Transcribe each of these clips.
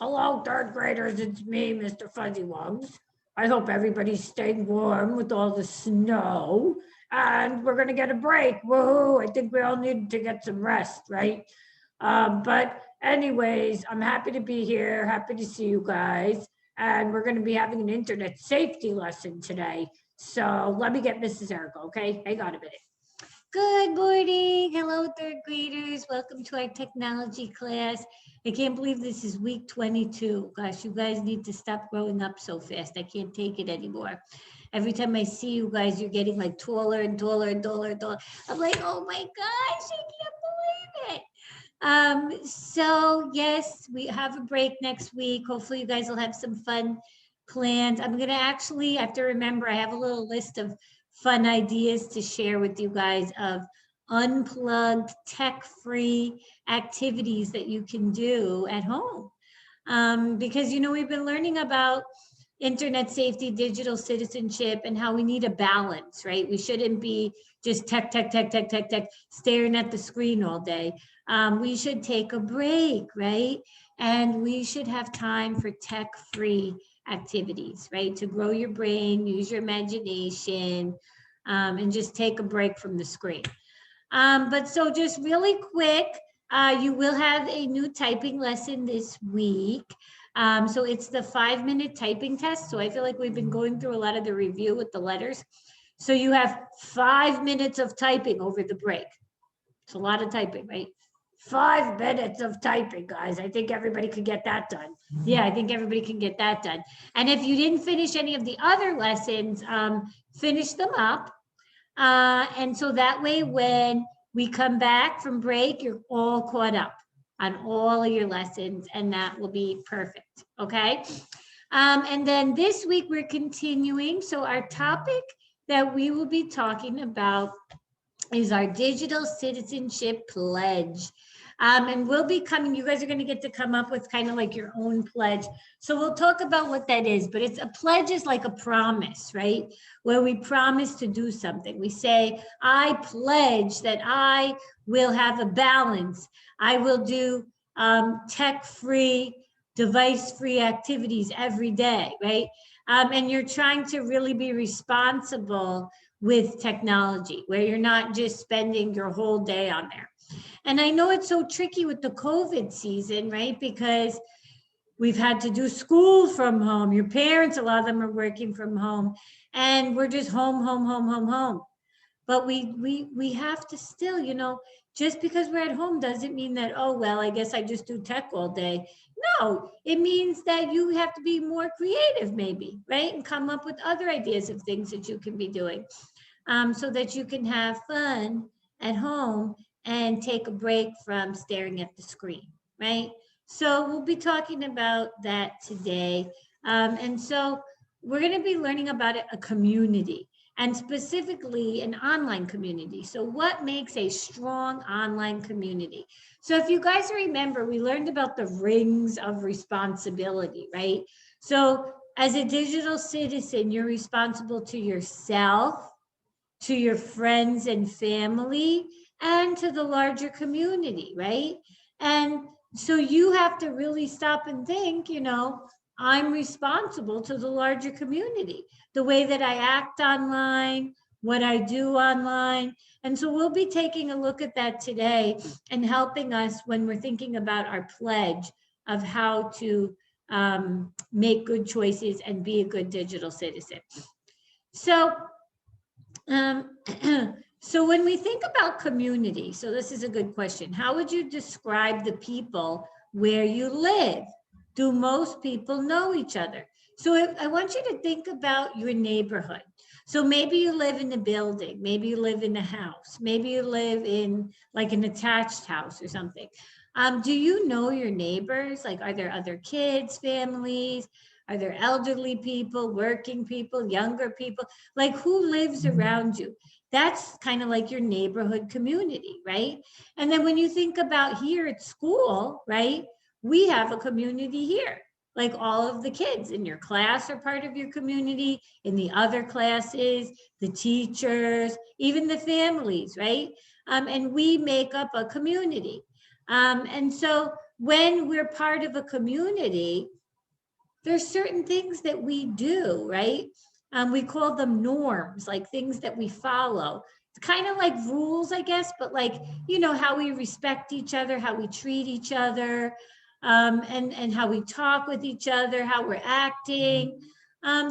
Hello, third graders. It's me, Mr. Fuzzy Wuggs. I hope everybody's staying warm with all the snow. And we're going to get a break. Woohoo. I think we all need to get some rest, right? But, anyways, I'm happy to be here. Happy to see you guys. And we're going to be having an internet safety lesson today. So, let me get Mrs. Erica, okay? Hang on a minute. Good morning. Hello, third graders. Welcome to our technology class. I can't believe this is week 22. Gosh, you guys need to stop growing up so fast. I can't take it anymore. Every time I see you guys, you're getting like taller and taller and taller and taller. I'm like, oh my gosh, I can't believe it. So yes, we have a break next week. Hopefully you guys will have some fun plans. I'm gonna actually have to remember, I have a little list of fun ideas to share with you guys of unplugged, tech-free activities that you can do at home. Because, you know, we've been learning about internet safety, digital citizenship, and how we need a balance, right? We shouldn't be just tech, staring at the screen all day. We should take a break, right? And we should have time for tech-free activities, right? To grow your brain, use your imagination, and just take a break from the screen. But so just really quick, you will have a new typing lesson this week. So it's the 5-minute typing test. So I feel like we've been going through a lot of the review with the letters. So you have 5 minutes of typing over the break. It's a lot of typing, right? 5 minutes of typing, guys. I think everybody could get that done. Yeah, I think everybody can get that done. And if you didn't finish any of the other lessons, finish them up. And so that way, when we come back from break, you're all caught up on all of your lessons, and that will be perfect. Okay. And then this week we're continuing. So our topic that we will be talking about is our digital citizenship pledge. And we'll be coming, you guys are going to get to come up with kind of like your own pledge. So we'll talk about what that is, but it's a pledge is like a promise, right? Where we promise to do something. We say, I pledge that I will have a balance. I will do tech-free, device-free activities every day, right? And you're trying to really be responsible with technology, where you're not just spending your whole day on there. And I know it's so tricky with the COVID season, right? Because we've had to do school from home. Your parents, a lot of them are working from home, and we're just home. But we have to still, you know, just because we're at home doesn't mean that, oh, well, I guess I just do tech all day. No, it means that you have to be more creative maybe, right? And come up with other ideas of things that you can be doing, so that you can have fun at home and take a break from staring at the screen, right? So we'll be talking about that today. And so we're going to be learning about a community, and specifically an online community. So what makes a strong online community? So if you guys remember, we learned about the rings of responsibility, right? So as a digital citizen, you're responsible to yourself, to your friends and family, and to the larger community, right? And so you have to really stop and think, you know, I'm responsible to the larger community, the way that I act online, what I do online. And so we'll be taking a look at that today and helping us when we're thinking about our pledge of how to make good choices and be a good digital citizen. So so when we think about community, so this is a good question. How would you describe the people where you live? Do most people know each other? So I want you to think about your neighborhood. So maybe you live in a building, maybe you live in a house, maybe you live in like an attached house or something. Do you know your neighbors? Like, are there other kids, families? Are there elderly people, working people, younger people? Like, who lives around you? That's kind of like your neighborhood community, right? And then when you think about here at school, right, we have a community here. Like, all of the kids in your class are part of your community, in the other classes, the teachers, even the families, right? And we make up a community. And so when we're part of a community, there's certain things that we do, right? We call them norms, like things that we follow. It's kind of like rules, I guess, but like, you know, how we respect each other, how we treat each other, and how we talk with each other, how we're acting.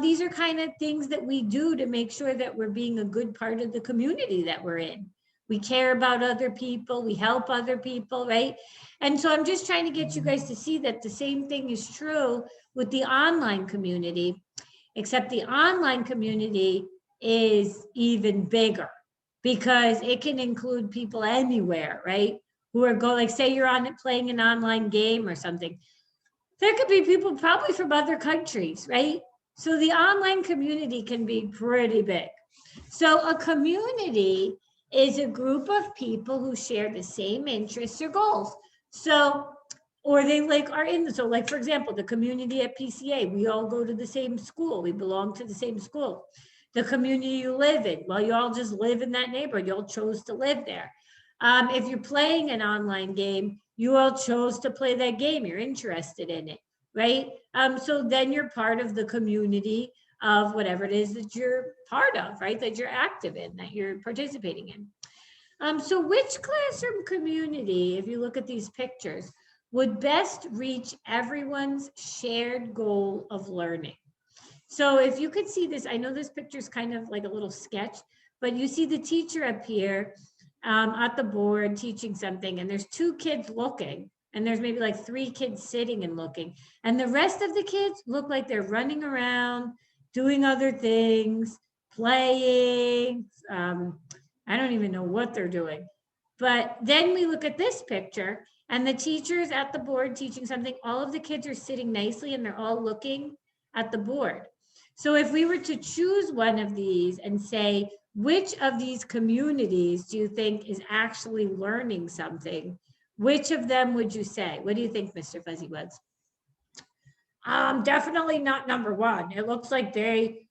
These are kind of things that we do to make sure that we're being a good part of the community that we're in. We care about other people, we help other people, right? And so I'm just trying to get you guys to see that the same thing is true with the online community, except the online community is even bigger because it can include people anywhere, right? Who are going, like say you're on it playing an online game or something. There could be people probably from other countries, right? So the online community can be pretty big. So a community is a group of people who share the same interests or goals. So, or they like are in, so like, for example, the community at PCA, we all go to the same school. We belong to the same school. The community you live in, well, you all just live in that neighborhood. You all chose to live there. If you're playing an online game, you all chose to play that game. You're interested in it, right? So then you're part of the community of whatever it is that you're part of, right? That you're active in, that you're participating in. So which classroom community, if you look at these pictures, would best reach everyone's shared goal of learning? So if you could see this, I know this picture is kind of like a little sketch, but you see the teacher up here at the board teaching something, and there's 2 kids looking, and there's maybe like 3 kids sitting and looking, and the rest of the kids look like they're running around, doing other things, playing. I don't even know what they're doing. But then we look at this picture, and the teacher's at the board teaching something. All of the kids are sitting nicely, and they're all looking at the board. So if we were to choose one of these and say, which of these communities do you think is actually learning something? Which of them would you say? What do you think, Mr. Fuzzy Wuzz? Definitely not number 1. It looks like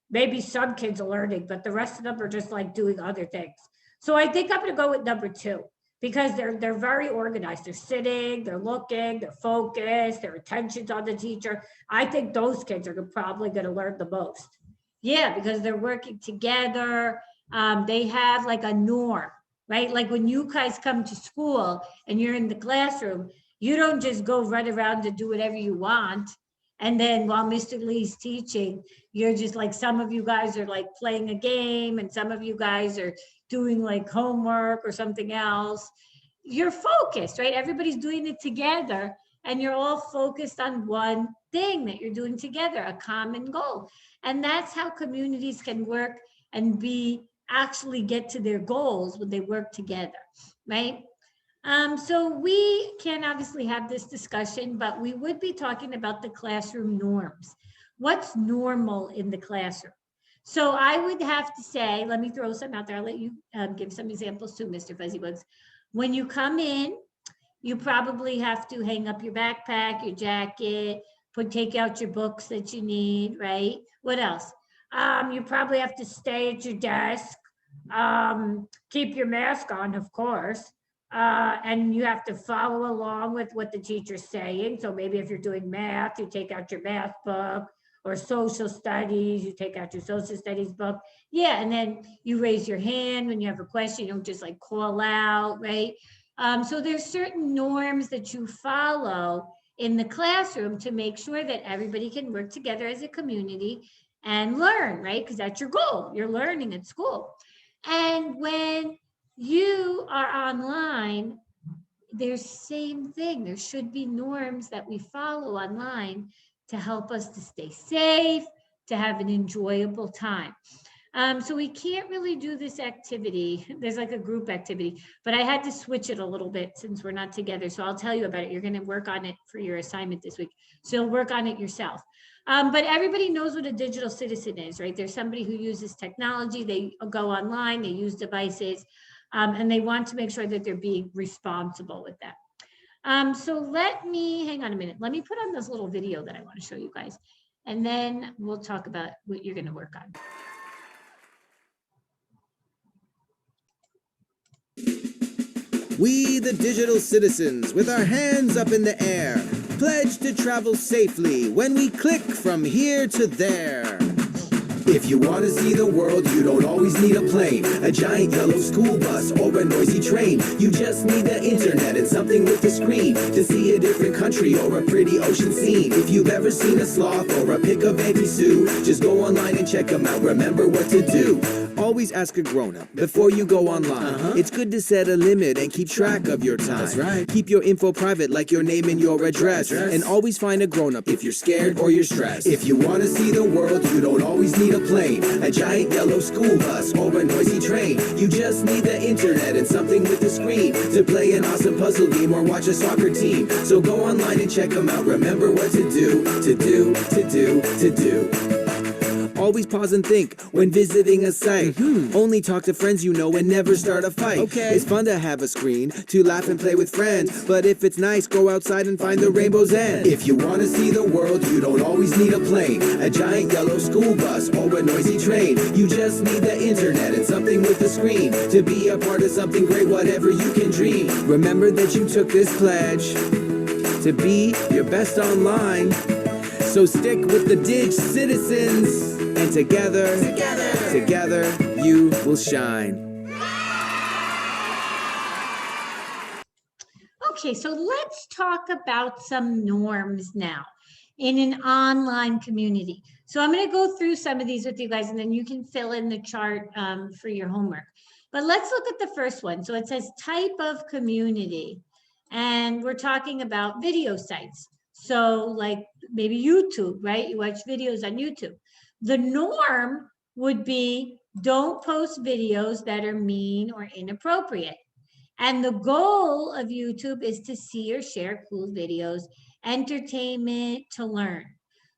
maybe some kids are learning, but the rest of them are just like doing other things. So I think I'm going to go with number 2 because they're very organized. They're sitting, they're looking, they're focused, their attention's on the teacher. I think those kids are probably going to learn the most. Yeah, because they're working together. They have like a norm, right? Like when you guys come to school and you're in the classroom, you don't just go run around to do whatever you want. And then while Mr. Lee's teaching, you're just like, some of you guys are like playing a game and some of you guys are doing like homework or something else. You're focused, right? Everybody's doing it together and you're all focused on one thing that you're doing together, a common goal. And that's how communities can work and actually get to their goals when they work together, right? So we can obviously have this discussion, but we would be talking about the classroom norms. What's normal in the classroom? So I would have to say, let me throw some out there. I'll let you give some examples too, Mr. Fuzzy Wuzz. When you come in, you probably have to hang up your backpack, your jacket, take out your books that you need, right? What else? You probably have to stay at your desk, keep your mask on, of course. And you have to follow along with what the teacher's saying. So maybe if you're doing math, you take out your math book, or social studies, you take out your social studies book. Yeah, and then you raise your hand when you have a question. You don't just like call out, right? So there's certain norms that you follow in the classroom to make sure that everybody can work together as a community and learn, right? Because that's your goal. You're learning at school. And when you are online, there's same thing. There should be norms that we follow online to help us to stay safe, to have an enjoyable time. So we can't really do this activity. There's like a group activity, but I had to switch it a little bit since we're not together. So I'll tell you about it. You're going to work on it for your assignment this week. So you'll work on it yourself. But everybody knows what a digital citizen is, right? There's somebody who uses technology. They go online, they use devices, and they want to make sure that they're being responsible with that. So hang on a minute. Let me put on this little video that I want to show you guys, and then we'll talk about what you're going to work on. We, the digital citizens, with our hands up in the air, pledge to travel safely when we click from here to there. If you want to see the world, you don't always need a plane, a giant yellow school bus, or a noisy train. You just need the internet and something with a screen to see a different country or a pretty ocean scene. If you've ever seen a sloth or a pic of Auntie Sue, just go online and check them out. Remember what to do. Always ask a grown-up before you go online. It's good to set a limit and keep track of your time. That's right. Keep your info private like your name and your address. And always find a grown-up if you're scared or you're stressed. If you want to see the world, you don't always need a plane, a giant yellow school bus, or a noisy train. You just need the internet and something with a screen to play an awesome puzzle game or watch a soccer team. So go online and check them out. Remember what to do, to do, to do, to do. Always pause and think when visiting a site. Only talk to friends you know and never start a fight. Okay. It's fun to have a screen to laugh and play with friends, but if it's nice, go outside and find the rainbow's end. If you want to see the world, you don't always need a plane, a giant yellow school bus, or a noisy train. You just need the internet and something with a screen to be a part of something great, whatever you can dream. Remember that you took this pledge to be your best online. So stick with the Dig citizens, and together, you will shine. Okay, so let's talk about some norms now in an online community. So I'm going to go through some of these with you guys, and then you can fill in the chart for your homework. But let's look at the first one. So it says type of community, and we're talking about video sites. So like maybe YouTube, right? You watch videos on YouTube. The norm would be don't post videos that are mean or inappropriate. And the goal of YouTube is to see or share cool videos, entertainment, to learn.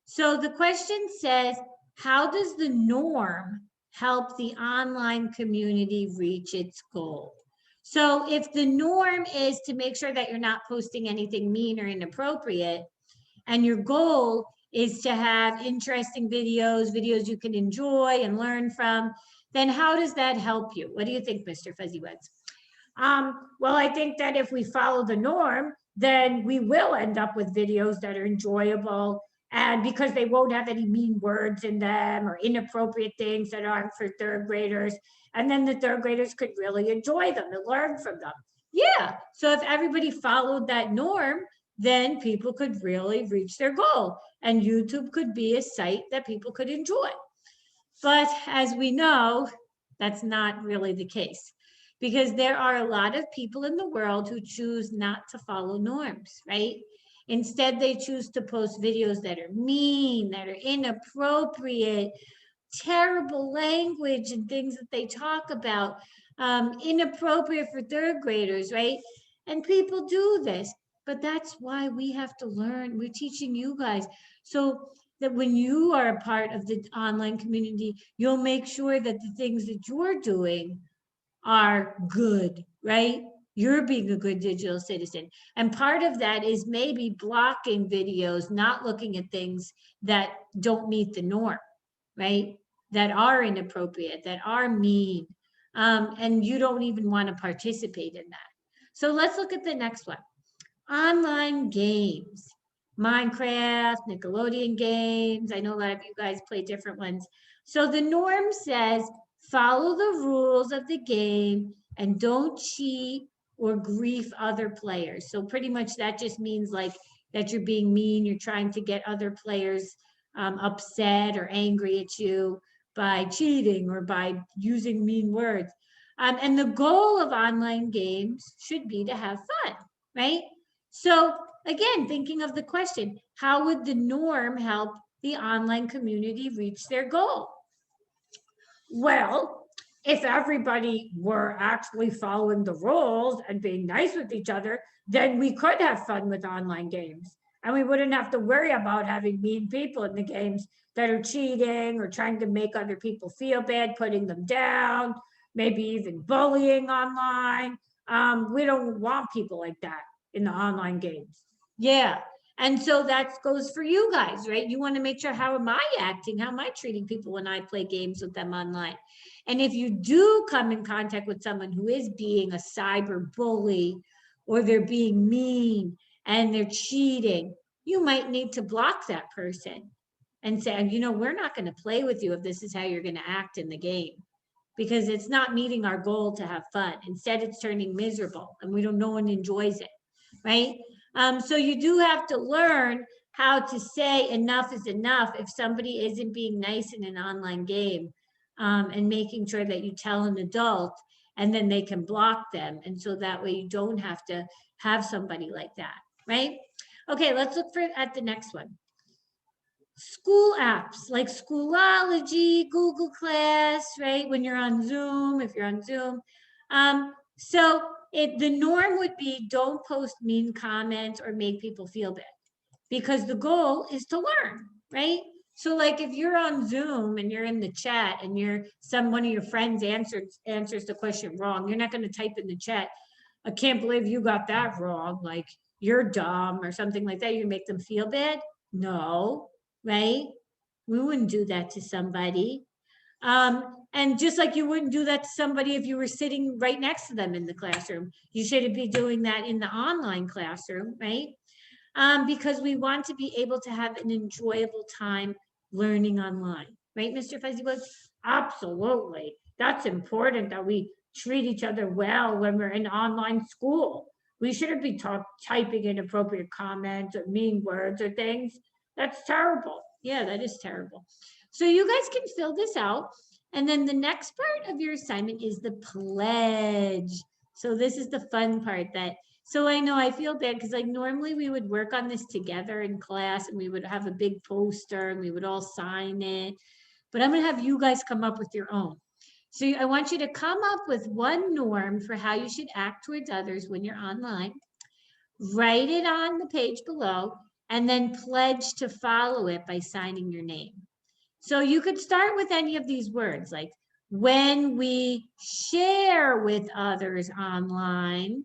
So the question says, how does the norm help the online community reach its goal? So if the norm is to make sure that you're not posting anything mean or inappropriate, and your goal is to have interesting videos you can enjoy and learn from, then how does that help you? What do you think, Mr. Fuzzy Wuzz? Well, I think that if we follow the norm, then we will end up with videos that are enjoyable, and because they won't have any mean words in them or inappropriate things that aren't for third graders, and then the third graders could really enjoy them and learn from them. Yeah, so if everybody followed that norm, then people could really reach their goal, and YouTube could be a site that people could enjoy. But as we know, that's not really the case, because there are a lot of people in the world who choose not to follow norms, right? Instead, they choose to post videos that are mean, that are inappropriate, terrible language and things that they talk about, inappropriate for third graders, right? And people do this. But that's why we have to learn. We're teaching you guys so that when you are a part of the online community, you'll make sure that the things that you're doing are good, right? You're being a good digital citizen. And part of that is maybe blocking videos, not looking at things that don't meet the norm, right? That are inappropriate, that are mean. And you don't even want to participate in that. So let's look at the next one. Online games, Minecraft, Nickelodeon games. I know a lot of you guys play different ones. So the norm says, follow the rules of the game and don't cheat or grief other players. So pretty much that just means like that you're being mean, you're trying to get other players upset or angry at you by cheating or by using mean words. And the goal of online games should be to have fun, right? So again, thinking of the question, how would the norm help the online community reach their goal? Well, if everybody were actually following the rules and being nice with each other, then we could have fun with online games. And we wouldn't have to worry about having mean people in the games that are cheating or trying to make other people feel bad, putting them down, maybe even bullying online. We don't want people like that in the online games. Yeah. And so that goes for you guys, right? You want to make sure, how am I acting? How am I treating people when I play games with them online? And if you do come in contact with someone who is being a cyber bully, or they're being mean and they're cheating, you might need to block that person and say, you know, we're not going to play with you if this is how you're going to act in the game, because it's not meeting our goal to have fun. Instead, it's turning miserable and no one enjoys it, right? So you do have to learn how to say enough is enough if somebody isn't being nice in an online game, and making sure that you tell an adult and then they can block them. And so that way you don't have to have somebody like that, right? Okay, let's look at the next one. School apps like Schoolology, Google Class, right? When you're on Zoom, if you're on Zoom. So the norm would be don't post mean comments or make people feel bad, because the goal is to learn, right? So like if you're on Zoom and you're in the chat and one of your friends answers the question wrong, you're not going to type in the chat, I can't believe you got that wrong, like you're dumb or something like that. You make them feel bad. No, right? We wouldn't do that to somebody. And just like you wouldn't do that to somebody if you were sitting right next to them in the classroom, you shouldn't be doing that in the online classroom, right? Because we want to be able to have an enjoyable time learning online, right, Mr. Fuzzywugs? Absolutely. That's important that we treat each other well when we're in online school. We shouldn't be typing inappropriate comments or mean words or things. That's terrible. Yeah, that is terrible. So you guys can fill this out. And then the next part of your assignment is the pledge. So this is the fun part so I know I feel bad because like normally we would work on this together in class and we would have a big poster and we would all sign it. But I'm going to have you guys come up with your own. So I want you to come up with one norm for how you should act towards others when you're online. Write it on the page below and then pledge to follow it by signing your name. So you could start with any of these words, like when we share with others online,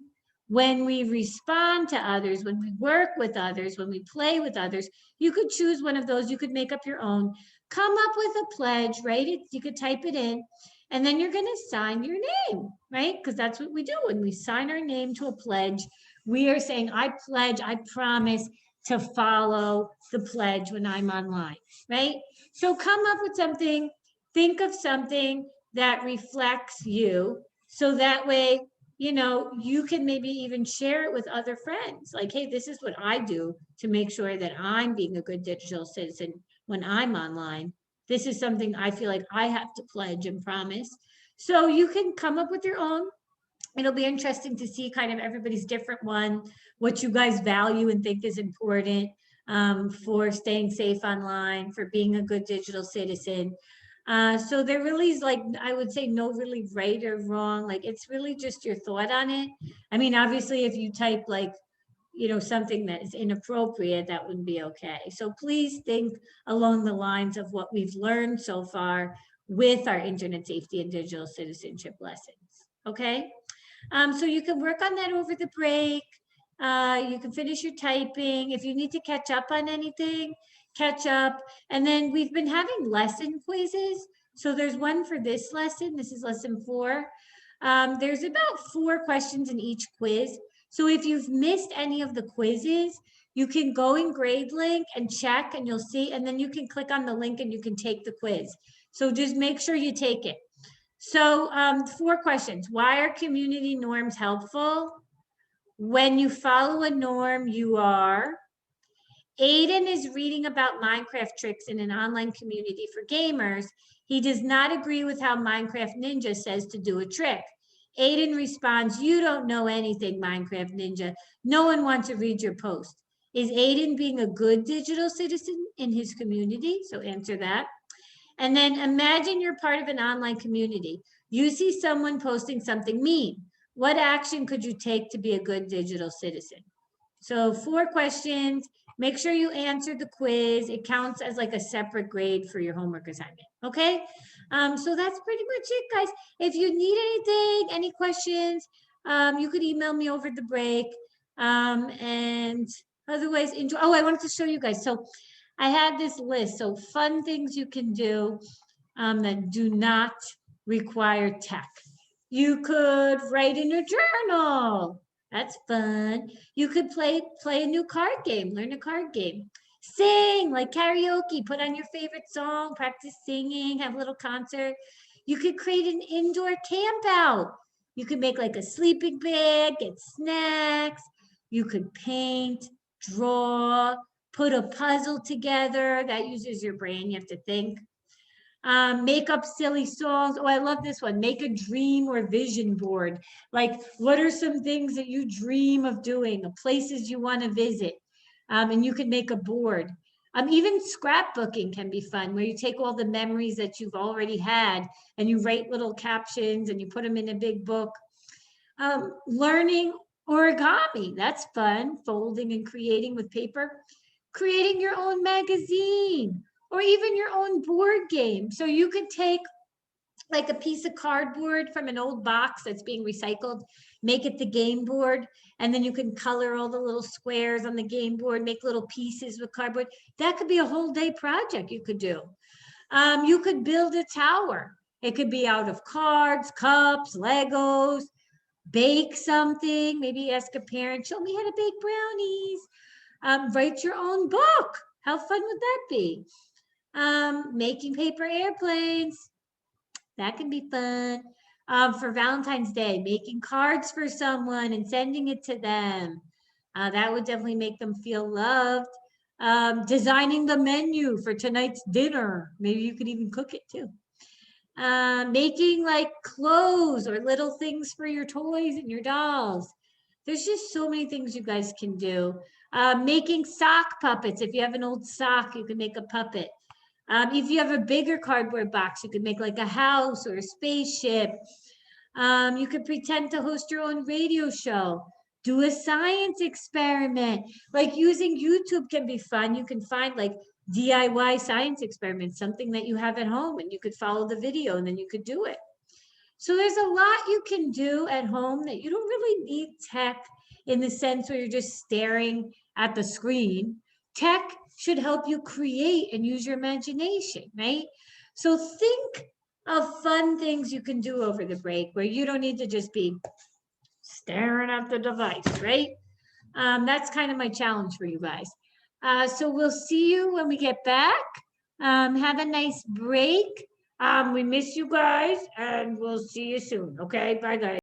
when we respond to others, when we work with others, when we play with others. You could choose one of those. You could make up your own. Come up with a pledge, write it. You could type it in, and then you're going to sign your name, right? Because that's what we do. When we sign our name to a pledge, we are saying, I pledge, I promise to follow the pledge when I'm online, right? So come up with something, think of something that reflects you, so that way, you know, you can maybe even share it with other friends. Like, hey, this is what I do to make sure that I'm being a good digital citizen when I'm online. This is something I feel like I have to pledge and promise. So you can come up with your own. It'll be interesting to see kind of everybody's different one, what you guys value and think is important, for staying safe online, for being a good digital citizen. So there really is, like, I would say no really right or wrong. Like, it's really just your thought on it. I mean, obviously, if you type like, you know, something that is inappropriate, that wouldn't be okay. So please think along the lines of what we've learned so far with our internet safety and digital citizenship lessons. Okay. So you can work on that over the break. You can finish your typing. If you need to catch up on anything, catch up. And then we've been having lesson quizzes. So there's one for this lesson. This is lesson 4. There's about 4 questions in each quiz. So if you've missed any of the quizzes, you can go in GradeLink and check and you'll see, and then you can click on the link and you can take the quiz. So just make sure you take it. So 4 questions. Why are community norms helpful? When you follow a norm, you are. Aiden is reading about Minecraft tricks in an online community for gamers. He does not agree with how Minecraft Ninja says to do a trick. Aiden responds, you don't know anything, Minecraft Ninja. No one wants to read your post. Is Aiden being a good digital citizen in his community? So answer that. And then imagine you're part of an online community. You see someone posting something mean. What action could you take to be a good digital citizen? So 4 questions. Make sure you answer the quiz. It counts as like a separate grade for your homework assignment. Okay. So that's pretty much it, guys. If you need anything, any questions, you could email me over the break. And otherwise, enjoy. Oh, I wanted to show you guys. So I had this list. So fun things you can do that do not require tech. You could write in your journal. That's fun. You could play a new card game, learn a card game. Sing like karaoke, put on your favorite song, practice singing, have a little concert. You could create an indoor camp out. You could make like a sleeping bag, get snacks. You could paint, draw, put a puzzle together. That uses your brain. You have to think. Make up silly songs. Oh, I love this one. Make a dream or vision board. Like, what are some things that you dream of doing, places you want to visit? And you can make a board. Even scrapbooking can be fun, where you take all the memories that you've already had and you write little captions and you put them in a big book. Learning origami, that's fun. Folding and creating with paper. Creating your own magazine or even your own board game. So you could take like a piece of cardboard from an old box that's being recycled, make it the game board, and then you can color all the little squares on the game board, make little pieces with cardboard. That could be a whole day project you could do. You could build a tower. It could be out of cards, cups, Legos, bake something, maybe ask a parent, show me how to bake brownies. Write your own book. How fun would that be? Making paper airplanes. That can be fun. For Valentine's Day, making cards for someone and sending it to them. That would definitely make them feel loved. Designing the menu for tonight's dinner. Maybe you could even cook it too. Making like clothes or little things for your toys and your dolls. There's just so many things you guys can do. Making sock puppets. If you have an old sock, you can make a puppet. If you have a bigger cardboard box, you could make like a house or a spaceship. You could pretend to host your own radio show. Do a science experiment. Like using YouTube can be fun. You can find like DIY science experiments, something that you have at home, and you could follow the video and then you could do it. So there's a lot you can do at home that you don't really need tech in the sense where you're just staring at the screen. Tech should help you create and use your imagination, right? So think of fun things you can do over the break where you don't need to just be staring at the device, right? That's kind of my challenge for you guys. So we'll see you when we get back. Have a nice break. We miss you guys and we'll see you soon. Okay, bye guys.